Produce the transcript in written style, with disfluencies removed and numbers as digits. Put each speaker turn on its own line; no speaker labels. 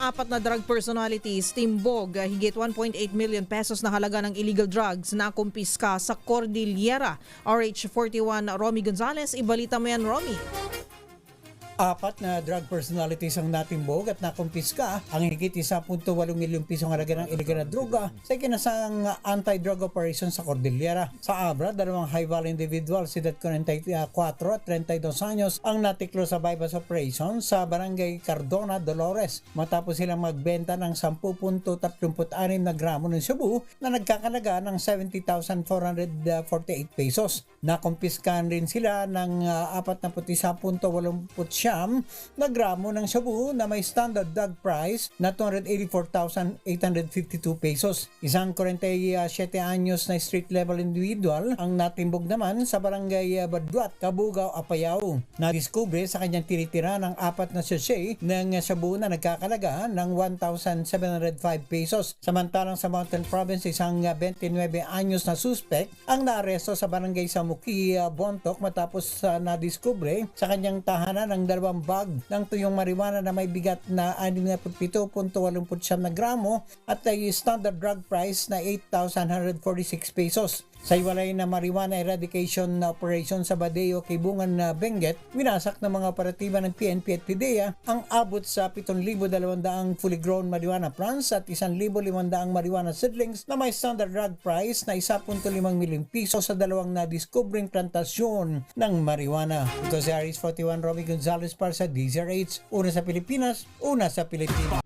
apat na drug personalities, timbog higit 1.8 million pesos na halaga ng illegal drugs na kumpiska sa Cordillera. RH41 Romy Gonzalez, ibalita mo yan, Romy.
Apat na drug personalities ang natimbog at nakumpiska ang higit 1.8 milyong pisong halaga ng iligal na droga sa ikinasang anti-drug operation sa Cordillera. Sa Abra, dalawang high-value individual, si 44 at 32 anyos, ang natiklo sa bypass operation sa Barangay Cardona, Dolores matapos silang magbenta ng 10.36 na gramo ng shabu na nagkakalaga ng 70,448 pesos. Nakumpiskan rin sila ng 41.89 na gramo ng shabu na may standard drug price na 284,852 pesos. Isang 47 anyos na street level individual ang natimbog naman sa Barangay Badwat, Cabugao, Apayao. Nadiskubre sa kanyang tinitira ng 4 na sachet ng shabu na nagkakalaga ng 1,705 pesos. Samantalang sa Mountain Province, isang 29 anyos na suspect ang naaresto sa Barangay Samuki, Bontoc matapos nadiskubre sa kanyang tahanan ng dalawang bag ng tuyong marijuana na may bigat na 67.89 na gramo at ay standard drug price na 8,146 pesos. Sa iwalay na marijuana eradication operation sa Badeo, Kibungan, Benguet, winasak ng mga operatiba ng PNP at PIDEA ang abot sa 7,200 fully grown marijuana plants at 1,500 marijuana seedlings na may standard drug price na 1.5 milyong piso sa dalawang nadiskubring plantasyon ng marijuana. Ito si RH41 Romy Gonzalez para sa DZRH. Una sa Pilipinas, una sa Pilipinas.